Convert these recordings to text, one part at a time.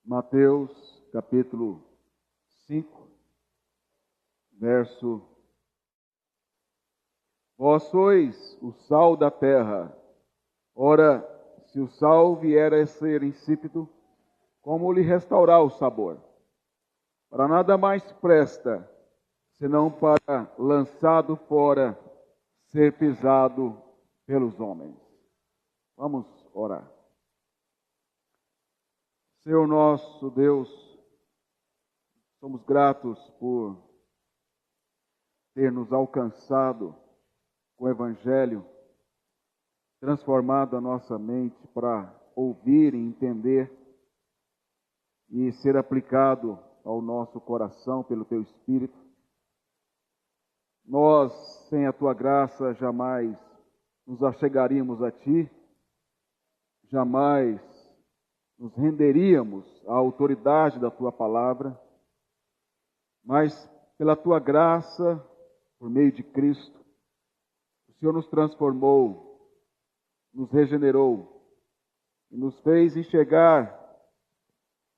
Mateus, capítulo 5, verso: Vós sois o sal da terra. Ora, se o sal vier a ser insípido, como lhe restaurar o sabor? Para nada mais presta, senão para, lançado fora, ser pisado pelos homens. Vamos orar. Senhor nosso Deus, somos gratos por ter nos alcançado com o Evangelho, transformado a nossa mente para ouvir e entender e ser aplicado ao nosso coração pelo Teu Espírito. Nós, sem a Tua graça, jamais nos achegaríamos a Ti, jamais nos renderíamos à autoridade da Tua palavra, mas pela Tua graça, por meio de Cristo, o Senhor nos transformou, nos regenerou e nos fez enxergar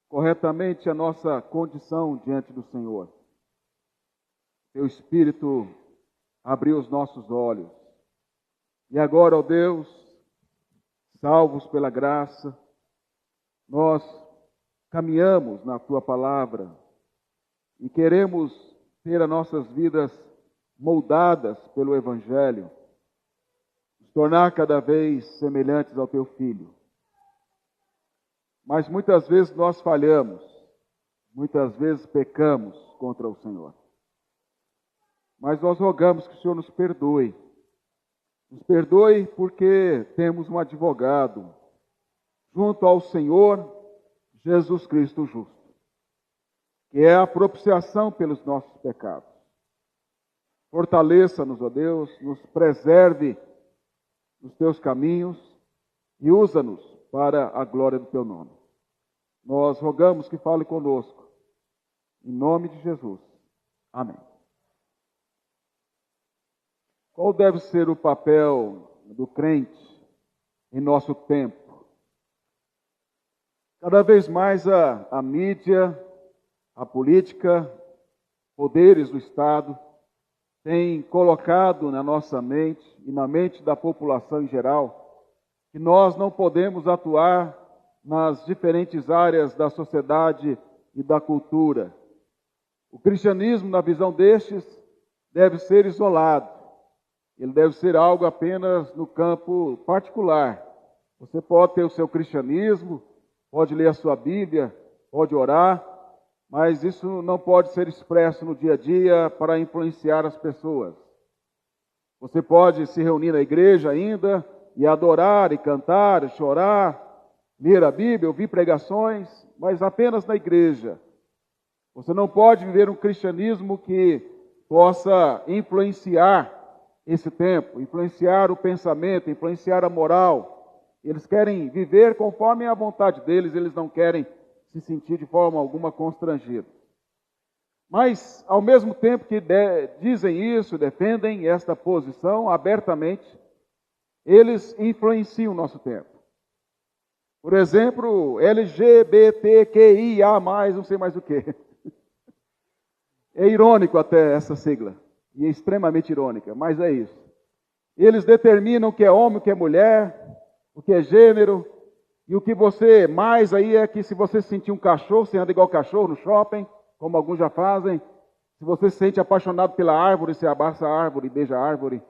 corretamente a nossa condição diante do Senhor. Teu Espírito abriu os nossos olhos. E agora, ó Deus, salvos pela graça, nós caminhamos na Tua palavra e queremos ter as nossas vidas moldadas pelo Evangelho, nos tornar cada vez semelhantes ao Teu Filho. Mas muitas vezes nós falhamos, muitas vezes pecamos contra o Senhor. Mas nós rogamos que o Senhor nos perdoe. Nos perdoe porque temos um advogado junto ao Senhor Jesus Cristo justo, que é a propiciação pelos nossos pecados. Fortaleça-nos, ó Deus, nos preserve nos Teus caminhos e usa-nos para a glória do Teu nome. Nós rogamos que fale conosco, em nome de Jesus. Amém. Qual deve ser o papel do crente em nosso tempo? Cada vez mais a mídia, a política, poderes do Estado têm colocado na nossa mente e na mente da população em geral que nós não podemos atuar nas diferentes áreas da sociedade e da cultura. O cristianismo, na visão destes, deve ser isolado. Ele deve ser algo apenas no campo particular. Você pode ter o seu cristianismo, pode ler a sua Bíblia, pode orar, mas isso não pode ser expresso no dia a dia para influenciar as pessoas. Você pode se reunir na igreja ainda e adorar, e cantar, e chorar, ler a Bíblia, ouvir pregações, mas apenas na igreja. Você não pode viver um cristianismo que possa influenciar esse tempo, influenciar o pensamento, influenciar a moral. Eles querem viver conforme a vontade deles, eles não querem se sentir de forma alguma constrangidos. Mas, ao mesmo tempo que dizem isso, defendem esta posição abertamente, eles influenciam o nosso tempo. Por exemplo, LGBTQIA+, não sei mais o que. É irônico até essa sigla, e é extremamente irônica, mas é isso. Eles determinam o que é homem, o que é mulher, o que é gênero, e o que você mais aí é que se você sentir um cachorro, você anda igual cachorro no shopping, como alguns já fazem. Se você se sente apaixonado pela árvore, você abraça a árvore, beija a árvore.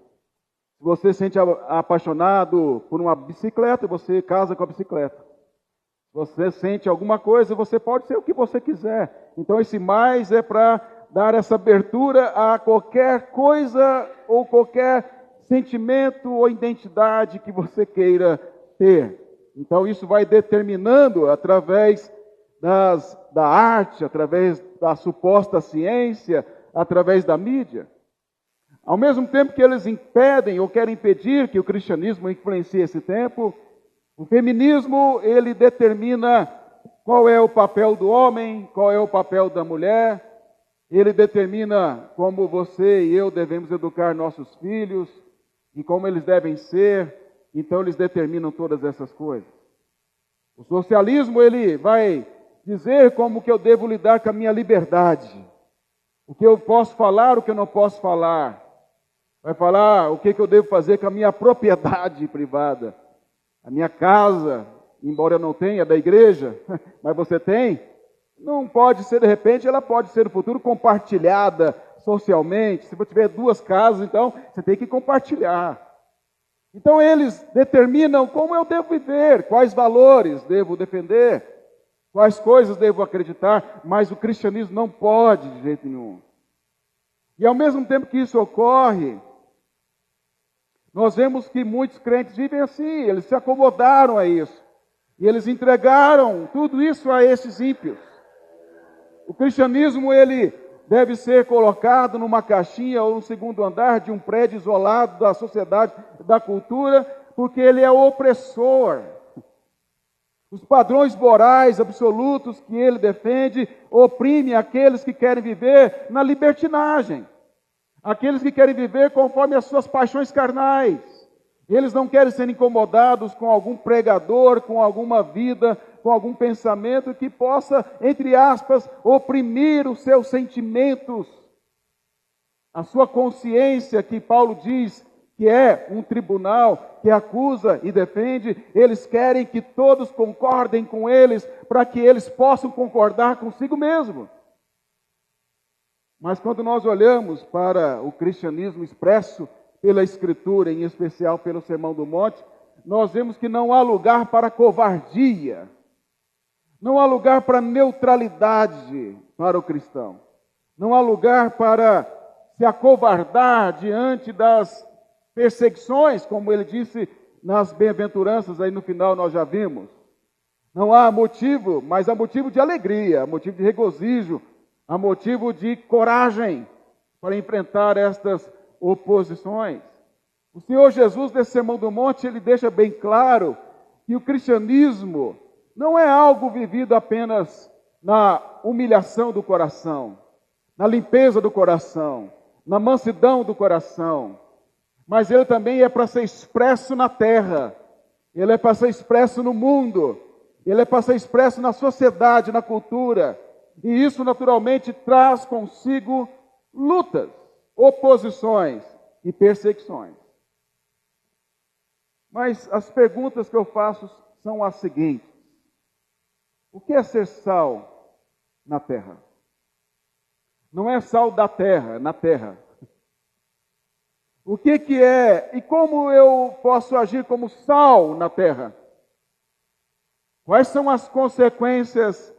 Se você se sente apaixonado por uma bicicleta, você casa com a bicicleta. Se você sente alguma coisa, você pode ser o que você quiser. Então esse mais é para dar essa abertura a qualquer coisa ou qualquer sentimento ou identidade que você queira ter. Então isso vai determinando através da arte, através da suposta ciência, através da mídia. Ao mesmo tempo que eles impedem ou querem impedir que o cristianismo influencie esse tempo, o feminismo, ele determina qual é o papel do homem, qual é o papel da mulher, ele determina como você e eu devemos educar nossos filhos e como eles devem ser, então eles determinam todas essas coisas. O socialismo, ele vai dizer como que eu devo lidar com a minha liberdade. O que eu posso falar, o que eu não posso falar. Vai falar o que eu devo fazer com a minha propriedade privada. A minha casa, embora eu não tenha da igreja, mas você tem, não pode ser de repente, ela pode ser no futuro compartilhada socialmente. Se você tiver 2 casas, então você tem que compartilhar. Então eles determinam como eu devo viver, quais valores devo defender, quais coisas devo acreditar, mas o cristianismo não pode de jeito nenhum. E ao mesmo tempo que isso ocorre, nós vemos que muitos crentes vivem assim, eles se acomodaram a isso. E eles entregaram tudo isso a esses ímpios. O cristianismo, ele deve ser colocado numa caixinha ou no segundo andar de um prédio isolado da sociedade, da cultura, porque ele é opressor. Os padrões morais absolutos que ele defende oprimem aqueles que querem viver na libertinagem. Aqueles que querem viver conforme as suas paixões carnais. Eles não querem ser incomodados com algum pregador, com alguma vida, com algum pensamento que possa, entre aspas, oprimir os seus sentimentos. A sua consciência, que Paulo diz que é um tribunal que acusa e defende, eles querem que todos concordem com eles, para que eles possam concordar consigo mesmo. Mas quando nós olhamos para o cristianismo expresso pela Escritura, em especial pelo Sermão do Monte, nós vemos que não há lugar para covardia, não há lugar para neutralidade para o cristão, não há lugar para se acovardar diante das perseguições, como ele disse nas bem-aventuranças, aí no final nós já vimos. Não há motivo, mas há motivo de alegria, há motivo de regozijo, há motivo de coragem para enfrentar estas oposições. O Senhor Jesus, nesse Sermão do Monte, ele deixa bem claro que o cristianismo não é algo vivido apenas na humilhação do coração, na limpeza do coração, na mansidão do coração, mas ele também é para ser expresso na terra, ele é para ser expresso no mundo, ele é para ser expresso na sociedade, na cultura, e isso naturalmente traz consigo lutas, oposições e perseguições. Mas as perguntas que eu faço são as seguintes: o que é ser sal na terra? Não é sal da terra, na terra. O que é e como eu posso agir como sal na terra? Quais são as consequências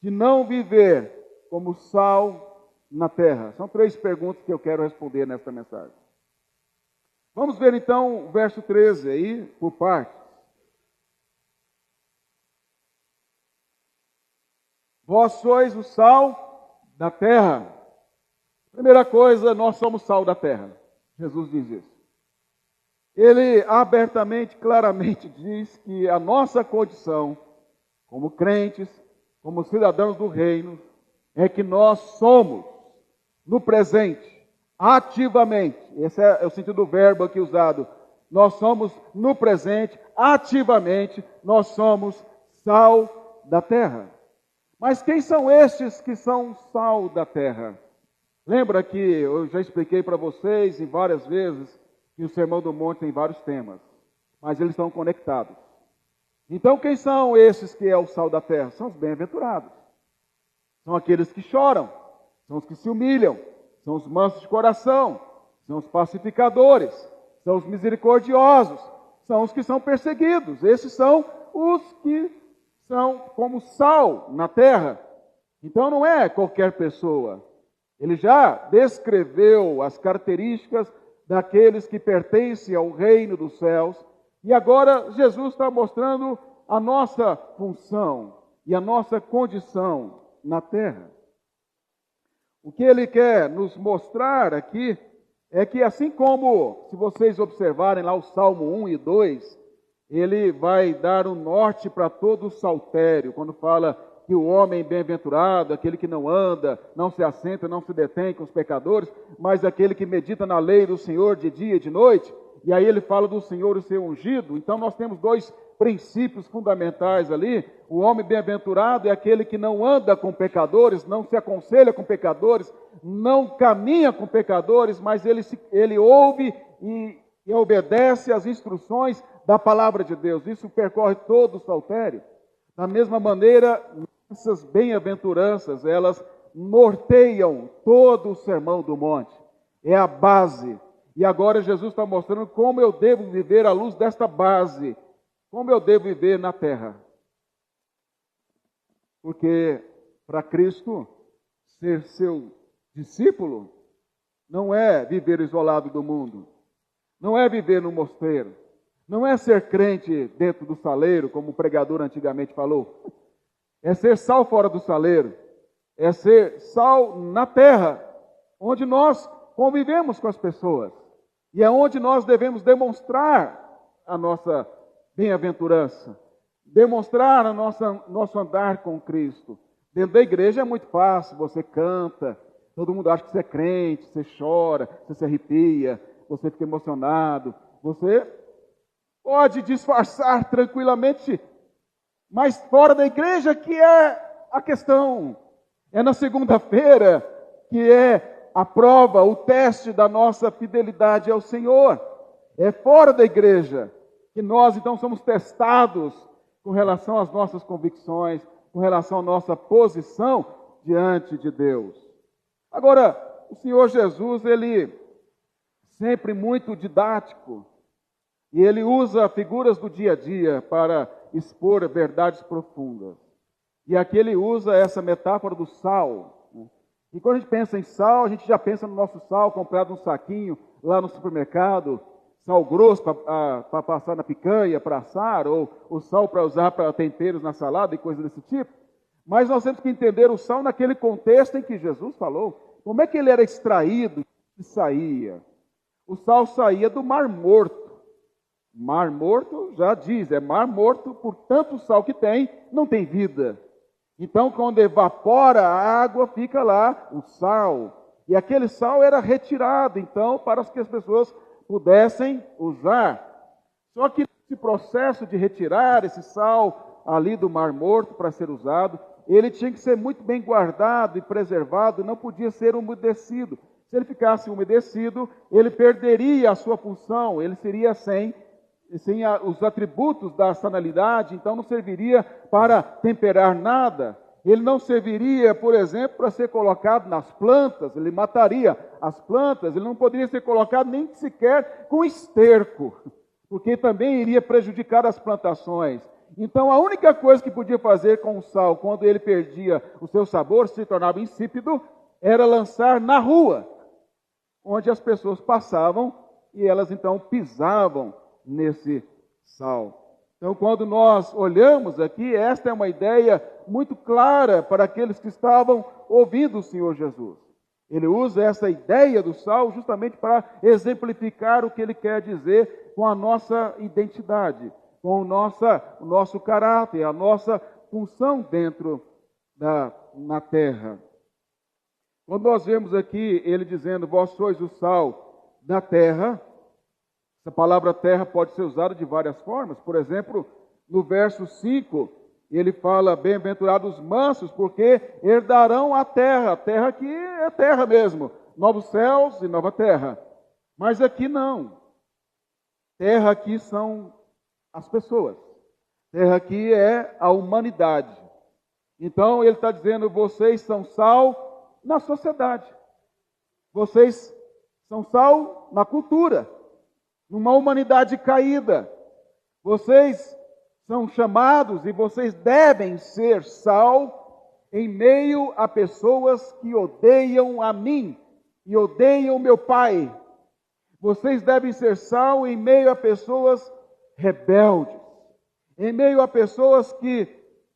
de não viver como sal na terra? São 3 perguntas que eu quero responder nesta mensagem. Vamos ver então o verso 13 aí, por partes. Vós sois o sal da terra. Primeira coisa, nós somos sal da terra. Jesus diz isso. Ele abertamente, claramente diz que a nossa condição, como crentes, como cidadãos do reino, é que nós somos, no presente, ativamente, esse é o sentido do verbo aqui usado, nós somos, no presente, ativamente, nós somos sal da terra. Mas quem são estes que são sal da terra? Lembra que eu já expliquei para vocês em várias vezes que o Sermão do Monte tem vários temas, mas eles estão conectados. Então quem são esses que é o sal da terra? São os bem-aventurados. São aqueles que choram, são os que se humilham, são os mansos de coração, são os pacificadores, são os misericordiosos, são os que são perseguidos. Esses são os que são como sal na terra. Então não é qualquer pessoa. Ele já descreveu as características daqueles que pertencem ao reino dos céus. E agora Jesus está mostrando a nossa função e a nossa condição na terra. O que ele quer nos mostrar aqui é que assim como, se vocês observarem lá o Salmo 1 e 2, ele vai dar um norte para todo o saltério, quando fala que o homem bem-aventurado, aquele que não anda, não se assenta, não se detém com os pecadores, mas aquele que medita na lei do Senhor de dia e de noite. E aí ele fala do Senhor e seu ungido. Então nós temos 2 princípios fundamentais ali. O homem bem-aventurado é aquele que não anda com pecadores, não se aconselha com pecadores, não caminha com pecadores, mas ele ouve e obedece às instruções da palavra de Deus. Isso percorre todo o saltério. Da mesma maneira, essas bem-aventuranças, elas norteiam todo o sermão do monte. É a base. E agora Jesus está mostrando como eu devo viver à luz desta base. Como eu devo viver na terra. Porque para Cristo, ser seu discípulo não é viver isolado do mundo. Não é viver no mosteiro. Não é ser crente dentro do saleiro, como o pregador antigamente falou. É ser sal fora do saleiro. É ser sal na terra, onde nós convivemos com as pessoas. E é onde nós devemos demonstrar a nossa bem-aventurança. Demonstrar o nosso andar com Cristo. Dentro da igreja é muito fácil, você canta, todo mundo acha que você é crente, você chora, você se arrepia, você fica emocionado. Você pode disfarçar tranquilamente, mas fora da igreja que é a questão. É na segunda-feira que é a prova, o teste da nossa fidelidade ao Senhor. É fora da igreja que nós então somos testados com relação às nossas convicções, com relação à nossa posição diante de Deus. Agora, o Senhor Jesus, ele sempre muito didático, e ele usa figuras do dia a dia para expor verdades profundas. E aqui ele usa essa metáfora do sal. E quando a gente pensa em sal, a gente já pensa no nosso sal comprado num saquinho lá no supermercado, sal grosso para passar na picanha, para assar, ou o sal para usar para temperos na salada e coisas desse tipo. Mas nós temos que entender o sal naquele contexto em que Jesus falou. Como é que ele era extraído e saía? O sal saía do Mar Morto. Mar Morto, já diz, é Mar Morto, por tanto sal que tem, não tem vida. Então, quando evapora a água, fica lá o sal. E aquele sal era retirado, então, para que as pessoas pudessem usar. Só que esse processo de retirar esse sal ali do Mar Morto para ser usado, ele tinha que ser muito bem guardado e preservado, não podia ser umedecido. Se ele ficasse umedecido, ele perderia a sua função, ele seria sem os atributos da sanalidade, então não serviria para temperar nada. Ele não serviria, por exemplo, para ser colocado nas plantas, ele mataria as plantas, ele não poderia ser colocado nem sequer com esterco, porque também iria prejudicar as plantações. Então a única coisa que podia fazer com o sal, quando ele perdia o seu sabor, se tornava insípido, era lançar na rua, onde as pessoas passavam e elas então pisavam nesse sal. Então, quando nós olhamos aqui, esta é uma ideia muito clara para aqueles que estavam ouvindo o Senhor Jesus. Ele usa essa ideia do sal justamente para exemplificar o que ele quer dizer com a nossa identidade, com o nosso caráter, a nossa função dentro na terra. Quando nós vemos aqui ele dizendo, vós sois o sal da terra, essa palavra terra pode ser usada de várias formas. Por exemplo, no verso 5, ele fala, bem-aventurados os mansos, porque herdarão a terra que é terra mesmo, novos céus e nova terra. Mas aqui não. Terra aqui são as pessoas. Terra aqui é a humanidade. Então ele está dizendo, vocês são sal na sociedade. Vocês são sal na cultura. Numa humanidade caída. Vocês são chamados e vocês devem ser sal em meio a pessoas que odeiam a mim e odeiam meu Pai. Vocês devem ser sal em meio a pessoas rebeldes, em meio a pessoas que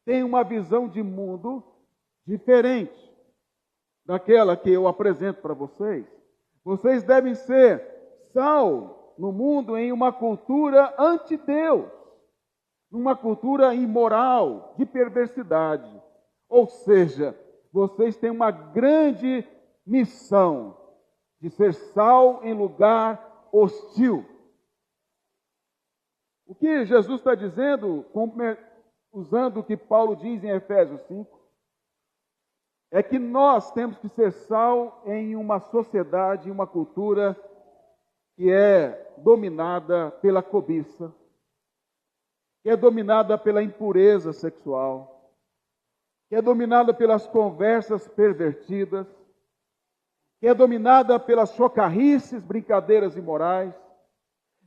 têm uma visão de mundo diferente daquela que eu apresento para vocês. Vocês devem ser sal no mundo em uma cultura anti-Deus, numa cultura imoral, de perversidade. Ou seja, vocês têm uma grande missão de ser sal em lugar hostil. O que Jesus está dizendo, usando o que Paulo diz em Efésios 5, é que nós temos que ser sal em uma sociedade, uma cultura que é dominada pela cobiça, que é dominada pela impureza sexual, que é dominada pelas conversas pervertidas, que é dominada pelas chocarrices, brincadeiras imorais,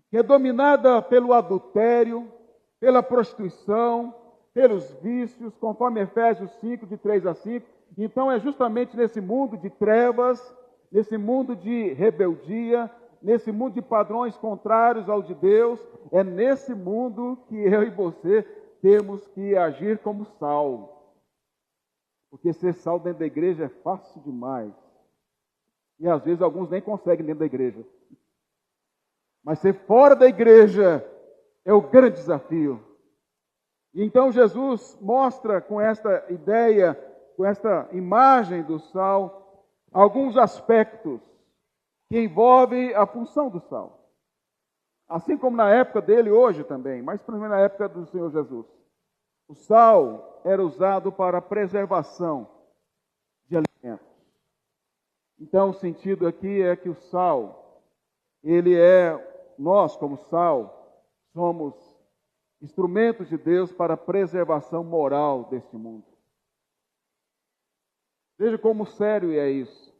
que é dominada pelo adultério, pela prostituição, pelos vícios, conforme Efésios 5, de 3 a 5. Então é justamente nesse mundo de trevas, nesse mundo de rebeldia, nesse mundo de padrões contrários ao de Deus, é nesse mundo que eu e você temos que agir como sal. Porque ser sal dentro da igreja é fácil demais. E às vezes alguns nem conseguem dentro da igreja. Mas ser fora da igreja é o grande desafio. E então Jesus mostra com esta ideia, com esta imagem do sal, alguns aspectos que envolvem a função do sal. Assim como na época dele, hoje também, mas primeiro na época do Senhor Jesus. O sal era usado para a preservação de alimentos. Então o sentido aqui é que o sal, nós como sal, somos instrumentos de Deus para a preservação moral deste mundo. Veja como sério é isso.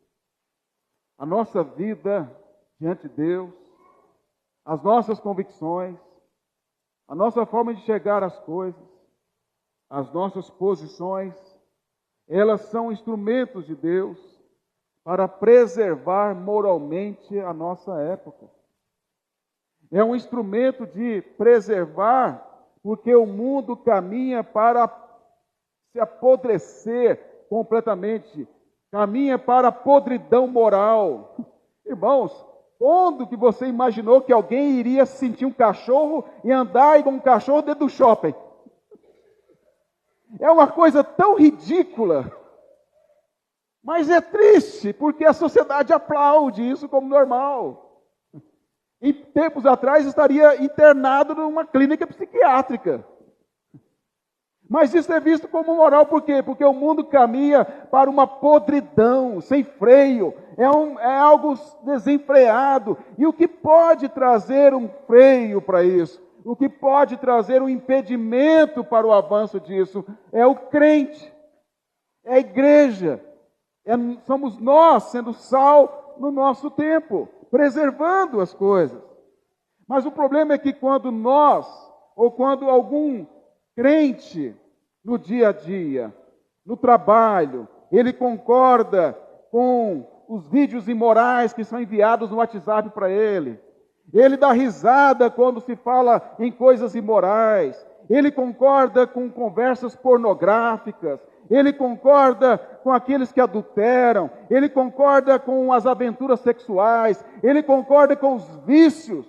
A nossa vida diante de Deus, as nossas convicções, a nossa forma de chegar às coisas, as nossas posições, elas são instrumentos de Deus para preservar moralmente a nossa época. É um instrumento de preservar, porque o mundo caminha para se apodrecer completamente, caminha para a podridão moral. Irmãos, quando que você imaginou que alguém iria sentir um cachorro e andar igual um cachorro dentro do shopping? É uma coisa tão ridícula, mas é triste, porque a sociedade aplaude isso como normal. Em tempos atrás estaria internado numa clínica psiquiátrica. Mas isso é visto como moral, por quê? Porque o mundo caminha para uma podridão, sem freio, é algo desenfreado. E o que pode trazer um freio para isso? O que pode trazer um impedimento para o avanço disso? É o crente, é a igreja, somos nós sendo sal no nosso tempo, preservando as coisas. Mas o problema é que quando nós, ou quando algum crente, no dia a dia, no trabalho, ele concorda com os vídeos imorais que são enviados no WhatsApp para ele. Ele dá risada quando se fala em coisas imorais. Ele concorda com conversas pornográficas. Ele concorda com aqueles que adulteram. Ele concorda com as aventuras sexuais. Ele concorda com os vícios.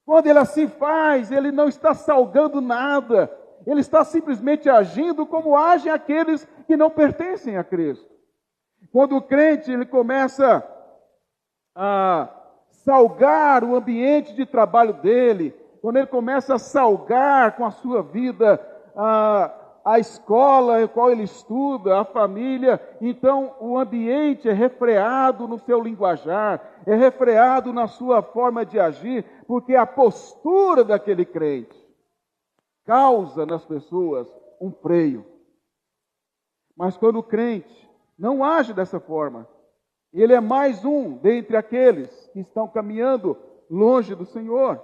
Quando ele assim faz, ele não está salgando nada. Ele está simplesmente agindo como agem aqueles que não pertencem a Cristo. Quando o crente ele começa a salgar o ambiente de trabalho dele, quando ele começa a salgar com a sua vida a escola em qual ele estuda, a família, então o ambiente é refreado no seu linguajar, é refreado na sua forma de agir, porque a postura daquele crente causa nas pessoas um freio. Mas quando o crente não age dessa forma, ele é mais um dentre aqueles que estão caminhando longe do Senhor.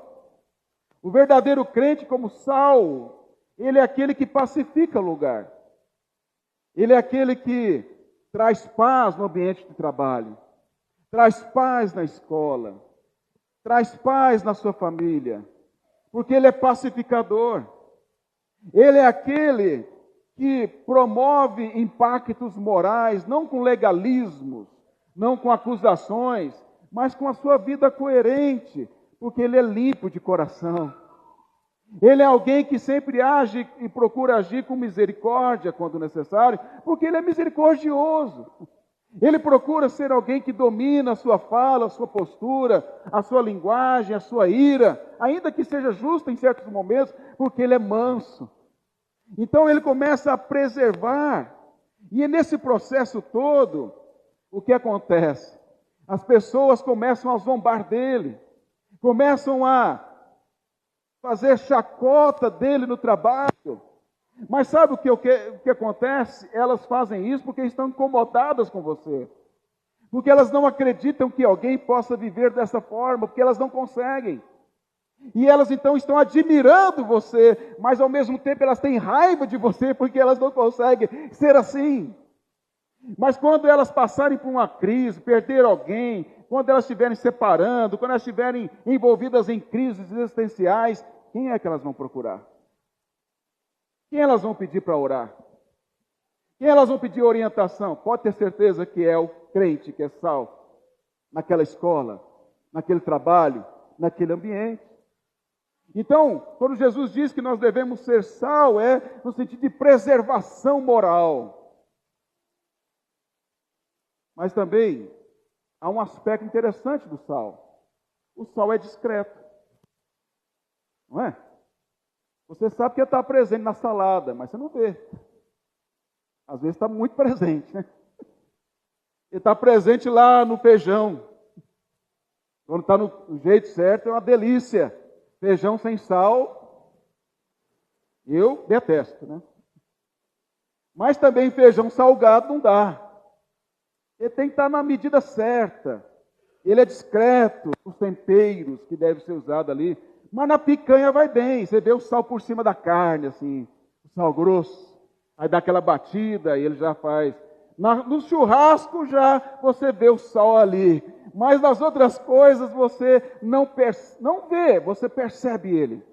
O verdadeiro crente, como sal, ele é aquele que pacifica o lugar. Ele é aquele que traz paz no ambiente de trabalho, traz paz na escola, traz paz na sua família, porque ele é pacificador. Ele é aquele que promove impactos morais, não com legalismos, não com acusações, mas com a sua vida coerente, porque ele é limpo de coração. Ele é alguém que sempre age e procura agir com misericórdia quando necessário, porque ele é misericordioso. Ele procura ser alguém que domina a sua fala, a sua postura, a sua linguagem, a sua ira, ainda que seja justo em certos momentos, porque ele é manso. Então ele começa a preservar. E é nesse processo todo, o que acontece? As pessoas começam a zombar dele, começam a fazer chacota dele no trabalho. Mas sabe o que acontece? Elas fazem isso porque estão incomodadas com você. Porque elas não acreditam que alguém possa viver dessa forma, porque elas não conseguem. E elas então estão admirando você, mas ao mesmo tempo elas têm raiva de você, porque elas não conseguem ser assim. Mas quando elas passarem por uma crise, perder alguém, quando elas estiverem separando, quando elas estiverem envolvidas em crises existenciais, quem é que elas vão procurar? Quem elas vão pedir para orar? Quem elas vão pedir orientação? Pode ter certeza que é o crente que é sal naquela escola, naquele trabalho, naquele ambiente. Então, quando Jesus diz que nós devemos ser sal, é no sentido de preservação moral. Mas também há um aspecto interessante do sal. O sal é discreto. Não é? Você sabe que ele está presente na salada, mas você não vê. Às vezes está muito presente, né? Ele está presente lá no feijão. Quando está no jeito certo, é uma delícia. Feijão sem sal, eu detesto, né? Mas também feijão salgado não dá. Ele tem que estar na medida certa. Ele é discreto, os temperos que devem ser usados ali. Mas na picanha vai bem, você vê o sal por cima da carne, assim, o sal grosso. Aí dá aquela batida e ele já faz. No churrasco já você vê o sal ali. Mas nas outras coisas você não vê, você percebe ele.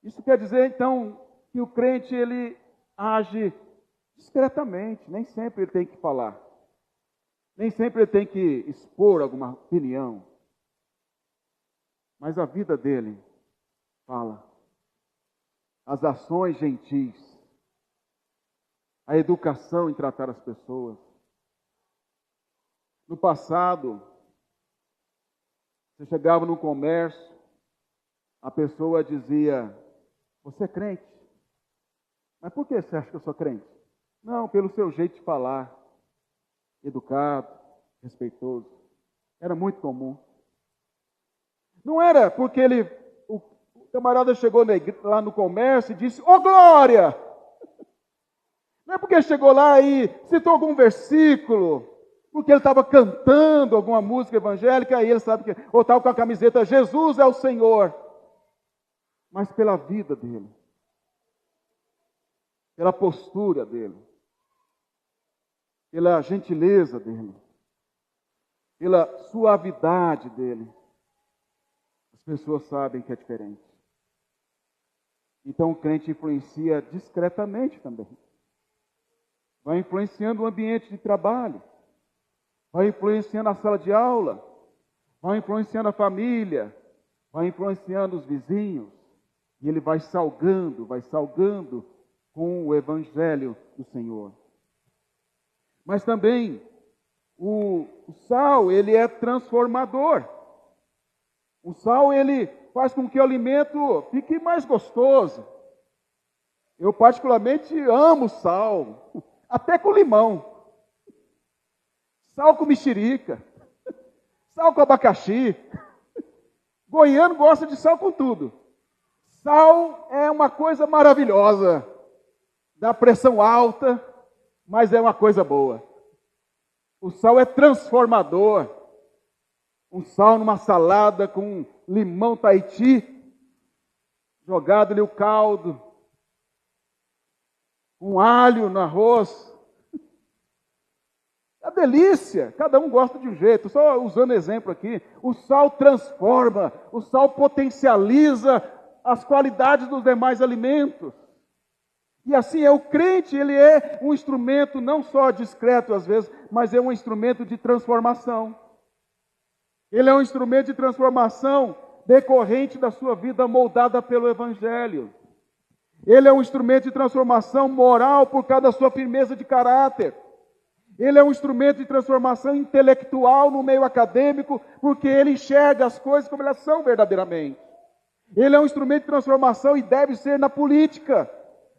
Isso quer dizer então que o crente ele age discretamente, nem sempre ele tem que falar. Nem sempre ele tem que expor alguma opinião. Mas a vida dele fala. As ações gentis. A educação em tratar as pessoas. No passado, você chegava no comércio, a pessoa dizia, você é crente? Mas por que você acha que eu sou crente? Não, pelo seu jeito de falar. Educado, respeitoso. Era muito comum. Não era porque o camarada chegou lá no comércio e disse, ô glória! Não é porque chegou lá e citou algum versículo, porque ele estava cantando alguma música evangélica, aí ele sabe que, ou estava com a camiseta, Jesus é o Senhor. Mas pela vida dele, pela postura dele, pela gentileza dele, pela suavidade dele, as pessoas sabem que é diferente. Então o crente influencia discretamente também. Vai influenciando o ambiente de trabalho, vai influenciando a sala de aula, vai influenciando a família, vai influenciando os vizinhos, e ele vai salgando com o evangelho do Senhor. Mas também o sal, ele é transformador. O sal, ele faz com que o alimento fique mais gostoso. Eu particularmente amo sal, até com limão. Sal com mexerica, sal com abacaxi. Goiano gosta de sal com tudo. Sal é uma coisa maravilhosa, dá pressão alta, mas é uma coisa boa. O sal é transformador. Um sal numa salada com limão Tahiti, jogado ali o caldo, um alho no arroz. É delícia, cada um gosta de um jeito. Só usando exemplo aqui, o sal transforma, o sal potencializa as qualidades dos demais alimentos. E assim é o crente, ele é um instrumento não só discreto às vezes, mas é um instrumento de transformação. Ele é um instrumento de transformação decorrente da sua vida moldada pelo Evangelho. Ele é um instrumento de transformação moral por causa da sua firmeza de caráter. Ele é um instrumento de transformação intelectual no meio acadêmico, porque ele enxerga as coisas como elas são verdadeiramente. Ele é um instrumento de transformação e deve ser na política,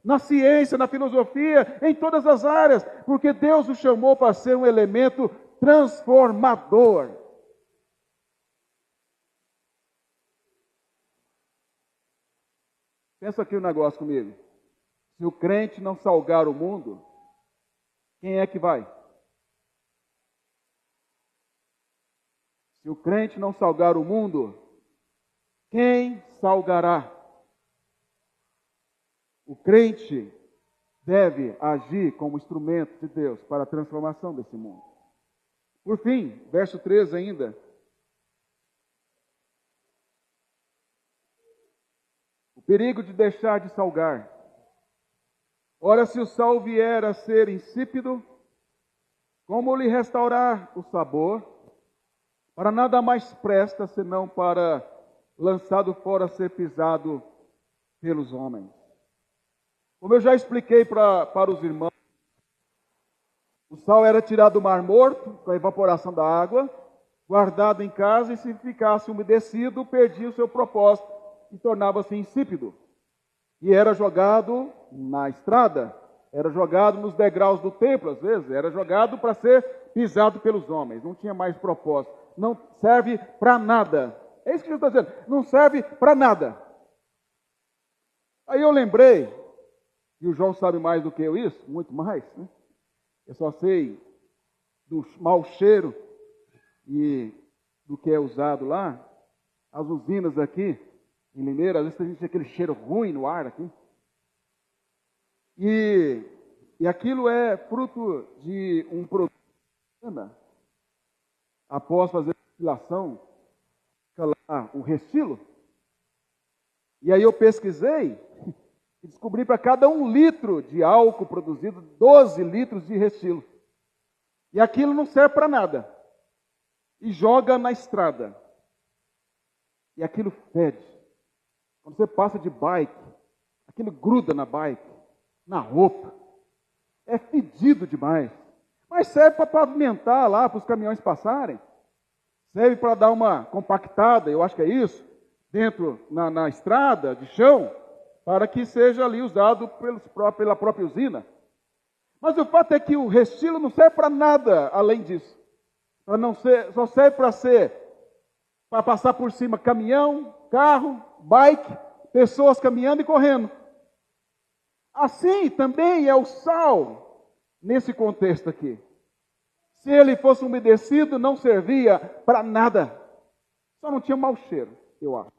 na ciência, na filosofia, em todas as áreas, porque Deus o chamou para ser um elemento transformador. Pensa aqui um negócio comigo. Se o crente não salgar o mundo, quem é que vai? Se o crente não salgar o mundo, quem salgará? O crente deve agir como instrumento de Deus para a transformação desse mundo. Por fim, verso 13 ainda. O perigo de deixar de salgar. Ora, se o sal vier a ser insípido, como lhe restaurar o sabor? Para nada mais presta, senão para, lançado fora, ser pisado pelos homens. Como eu já expliquei para os irmãos, o sal era tirado do Mar Morto, com a evaporação da água, guardado em casa, e se ficasse umedecido, perdia o seu propósito e tornava-se insípido. E era jogado na estrada, era jogado nos degraus do templo, às vezes, era jogado para ser pisado pelos homens, não tinha mais propósito, não serve para nada. É isso que Jesus está dizendo, não serve para nada. Aí eu lembrei, e o João sabe mais do que eu isso, muito mais, né? Eu só sei do mau cheiro e do que é usado lá. As usinas aqui, em Limeira, às vezes a gente tem aquele cheiro ruim no ar aqui. E aquilo é fruto de um produto. Após fazer a destilação, fica lá o restilo. E aí eu pesquisei e descobri para cada 1 litro de álcool produzido, 12 litros de restilo. E aquilo não serve para nada. E joga na estrada. E aquilo fede. Quando você passa de bike, aquilo gruda na bike, na roupa. É fedido demais. Mas serve para pavimentar lá, para os caminhões passarem. Serve para dar uma compactada, eu acho que é isso, dentro, na estrada, de chão, para que seja ali usado pela própria usina. Mas o fato é que o restilo não serve para nada além disso. Só serve para passar por cima caminhão, carro, bike, pessoas caminhando e correndo. Assim também é o sal nesse contexto aqui. Se ele fosse umedecido, não servia para nada. Só não tinha mau cheiro, eu acho.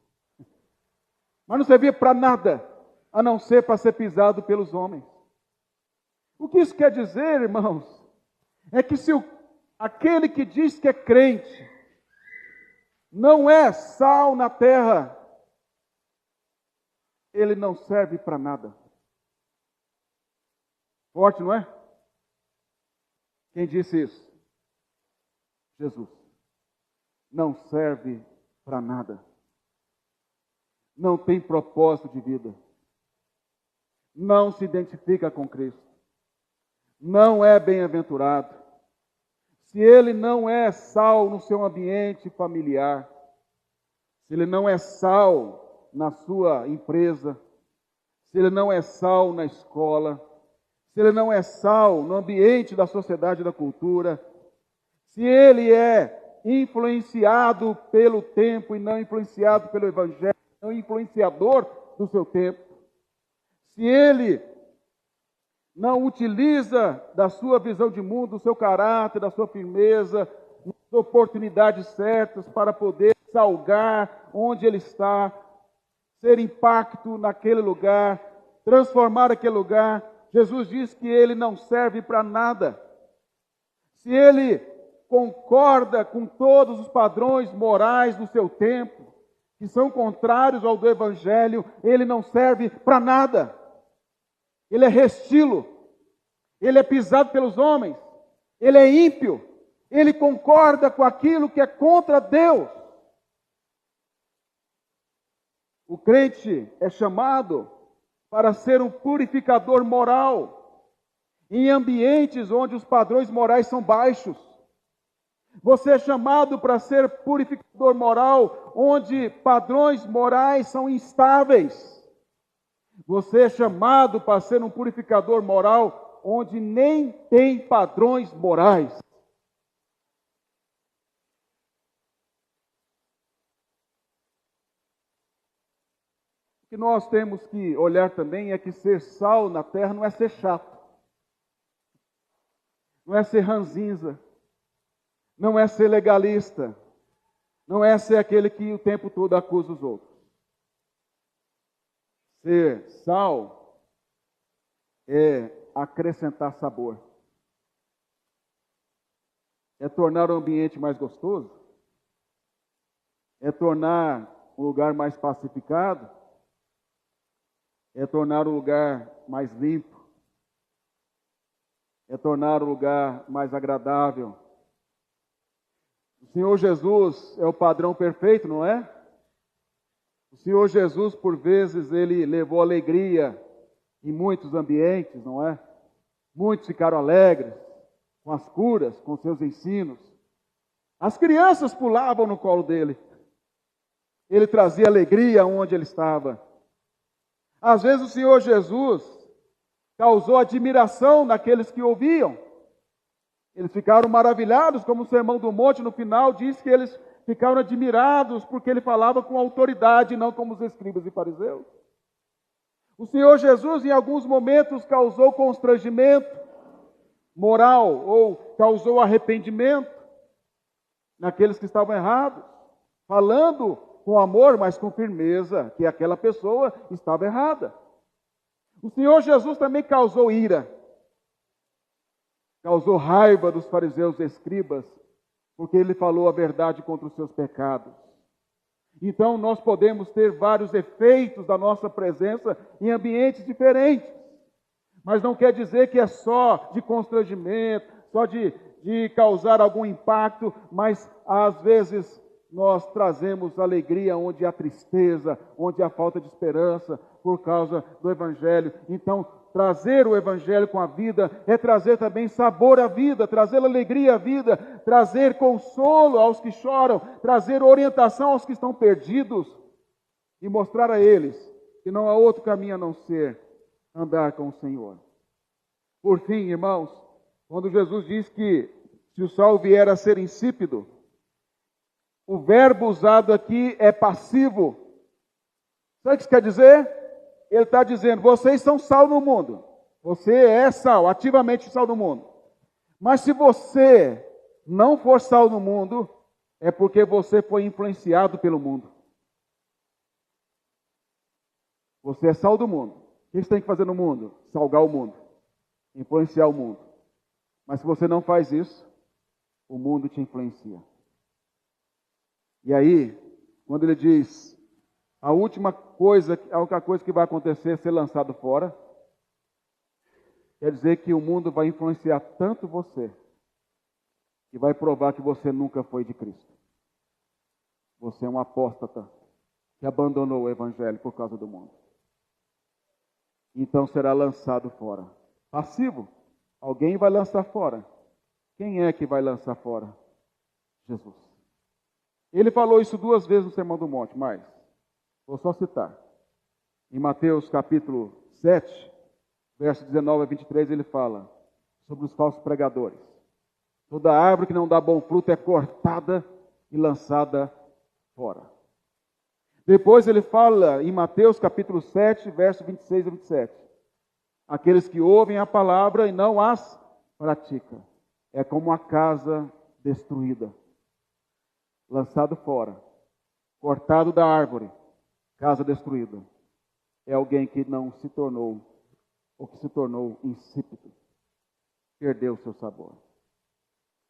Mas não servia para nada, a não ser para ser pisado pelos homens. O que isso quer dizer, irmãos? É que se aquele que diz que é crente não é sal na terra, ele não serve para nada. Forte, não é? Quem disse isso? Jesus. Não serve para nada. Não tem propósito de vida. Não se identifica com Cristo. Não é bem-aventurado. Se ele não é sal no seu ambiente familiar, se ele não é sal na sua empresa, se ele não é sal na escola, se ele não é sal no ambiente da sociedade e da cultura, se ele é influenciado pelo tempo e não influenciado pelo Evangelho, não influenciador do seu tempo, se ele não utiliza da sua visão de mundo, do seu caráter, da sua firmeza, das oportunidades certas para poder salgar onde ele está, ser impacto naquele lugar, transformar aquele lugar, Jesus diz que ele não serve para nada. Se ele concorda com todos os padrões morais do seu tempo, que são contrários ao do Evangelho, ele não serve para nada. Ele é restilo, ele é pisado pelos homens, ele é ímpio, ele concorda com aquilo que é contra Deus. O crente é chamado para ser um purificador moral. em ambientes onde os padrões morais são baixos. Você é chamado para ser purificador moral, onde padrões morais são instáveis. Você é chamado para ser um purificador moral, onde nem tem padrões morais. O que nós temos que olhar também é que ser sal na terra não é ser chato, não é ser ranzinza, não é ser legalista, não é ser aquele que o tempo todo acusa os outros. Ser sal é acrescentar sabor, é tornar o ambiente mais gostoso, é tornar o lugar mais pacificado, é tornar o lugar mais limpo, é tornar o lugar mais agradável. O Senhor Jesus é o padrão perfeito, não é? O Senhor Jesus, por vezes, Ele levou alegria em muitos ambientes, não é? Muitos ficaram alegres com as curas, com seus ensinos. As crianças pulavam no colo dele. Ele trazia alegria onde ele estava. Às vezes o Senhor Jesus causou admiração naqueles que ouviam. Eles ficaram maravilhados, como o Sermão do Monte no final diz que eles ficaram admirados porque ele falava com autoridade, não como os escribas e fariseus. O Senhor Jesus em alguns momentos causou constrangimento moral ou causou arrependimento naqueles que estavam errados, falando com amor, mas com firmeza, que aquela pessoa estava errada. O Senhor Jesus também causou ira, causou raiva dos fariseus e escribas, porque ele falou a verdade contra os seus pecados. Então nós podemos ter vários efeitos da nossa presença em ambientes diferentes, mas não quer dizer que é só de constrangimento, só de causar algum impacto, mas às vezes nós trazemos alegria onde há tristeza, onde há falta de esperança, por causa do Evangelho. Então, trazer o Evangelho com a vida é trazer também sabor à vida, trazer alegria à vida, trazer consolo aos que choram, trazer orientação aos que estão perdidos e mostrar a eles que não há outro caminho a não ser andar com o Senhor. Por fim, irmãos, quando Jesus diz que se o sal vier a ser insípido, o verbo usado aqui é passivo. Sabe o que isso quer dizer? Ele está dizendo, vocês são sal no mundo. Você é sal, ativamente sal no mundo. Mas se você não for sal no mundo, é porque você foi influenciado pelo mundo. Você é sal do mundo. O que você tem que fazer no mundo? Salgar o mundo. Influenciar o mundo. Mas se você não faz isso, o mundo te influencia. E aí, quando ele diz, a única coisa que vai acontecer é ser lançado fora, quer dizer que o mundo vai influenciar tanto você, que vai provar que você nunca foi de Cristo. Você é um apóstata que abandonou o Evangelho por causa do mundo. Então será lançado fora. Passivo. Alguém vai lançar fora. Quem é que vai lançar fora? Jesus. Ele falou isso 2 vezes no Sermão do Monte, mas vou só citar. Em Mateus capítulo 7, verso 19 a 23, ele fala sobre os falsos pregadores. Toda árvore que não dá bom fruto é cortada e lançada fora. Depois ele fala em Mateus capítulo 7, verso 26 a 27. Aqueles que ouvem a palavra e não as praticam. É como uma casa destruída. Lançado fora, cortado da árvore, casa destruída. É alguém que não se tornou, ou que se tornou insípido. Perdeu o seu sabor.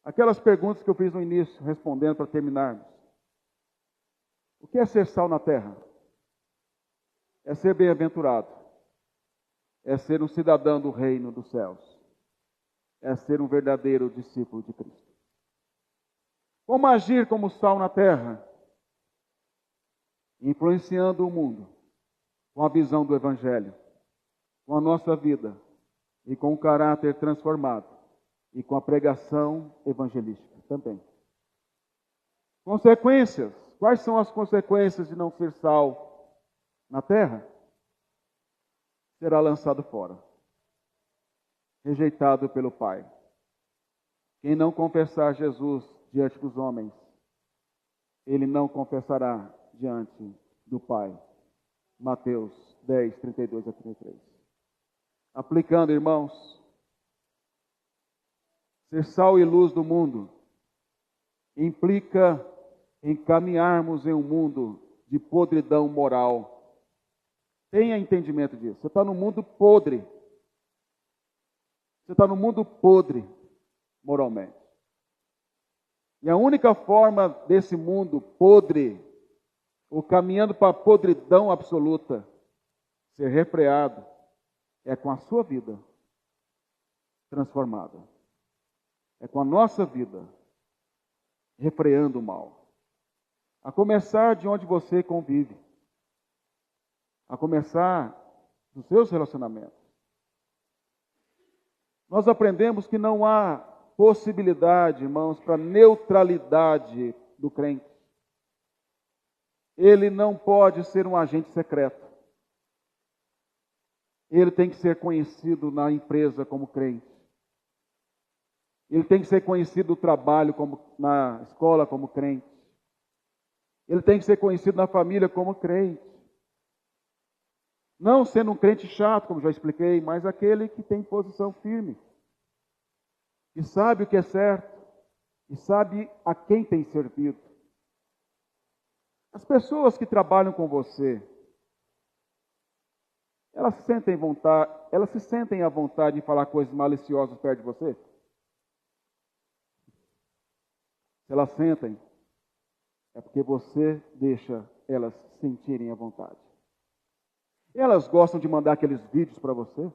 Aquelas perguntas que eu fiz no início, respondendo para terminarmos. O que é ser sal na terra? É ser bem-aventurado. É ser um cidadão do reino dos céus. É ser um verdadeiro discípulo de Cristo. Como agir como sal na terra? Influenciando o mundo com a visão do Evangelho, com a nossa vida e com o caráter transformado, e com a pregação evangelística também. Consequências. Quais são as consequências de não ser sal na terra? Será lançado fora, rejeitado pelo Pai. Quem não confessar Jesus diante dos homens, ele não confessará diante do Pai. Mateus 10, 32 a 33. Aplicando, irmãos, ser sal e luz do mundo implica em caminharmos em um mundo de podridão moral. Tenha entendimento disso. Você está no mundo podre. Você está no mundo podre moralmente. E a única forma desse mundo podre, ou caminhando para a podridão absoluta, ser refreado, é com a sua vida transformada. É com a nossa vida refreando o mal. A começar de onde você convive. A começar dos seus relacionamentos. Nós aprendemos que não há possibilidade, irmãos, para neutralidade do crente. Ele não pode ser um agente secreto. Ele tem que ser conhecido na empresa como crente. Ele tem que ser conhecido no trabalho, na escola como crente. Ele tem que ser conhecido na família como crente. Não sendo um crente chato, como já expliquei, mas aquele que tem posição firme. Que sabe o que é certo. E sabe a quem tem servido. As pessoas que trabalham com você, elas se sentem à vontade de falar coisas maliciosas perto de você? Se elas sentem, é porque você deixa elas se sentirem à vontade. Elas gostam de mandar aqueles vídeos para você?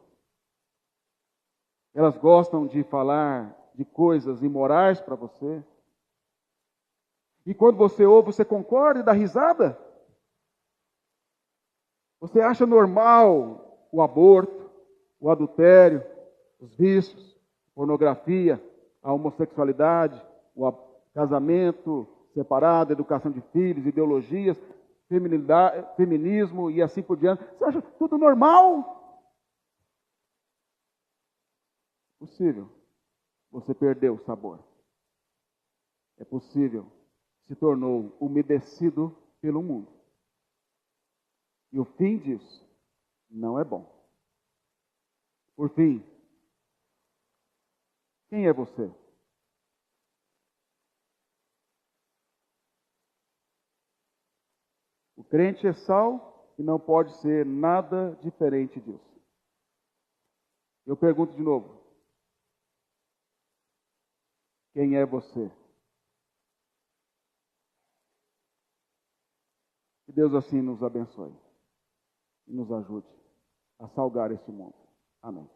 Elas gostam de falar de coisas imorais para você? E quando você ouve, você concorda e dá risada? Você acha normal o aborto, o adultério, os vícios, a pornografia, a homossexualidade, o casamento separado, educação de filhos, ideologias, feminismo e assim por diante? Você acha tudo normal? Possível. Você perdeu o sabor. É possível. Se tornou umedecido pelo mundo. E o fim disso não é bom. Por fim, quem é você? O crente é sal e não pode ser nada diferente disso. Eu pergunto de novo. Quem é você? Que Deus assim nos abençoe e nos ajude a salgar este mundo. Amém.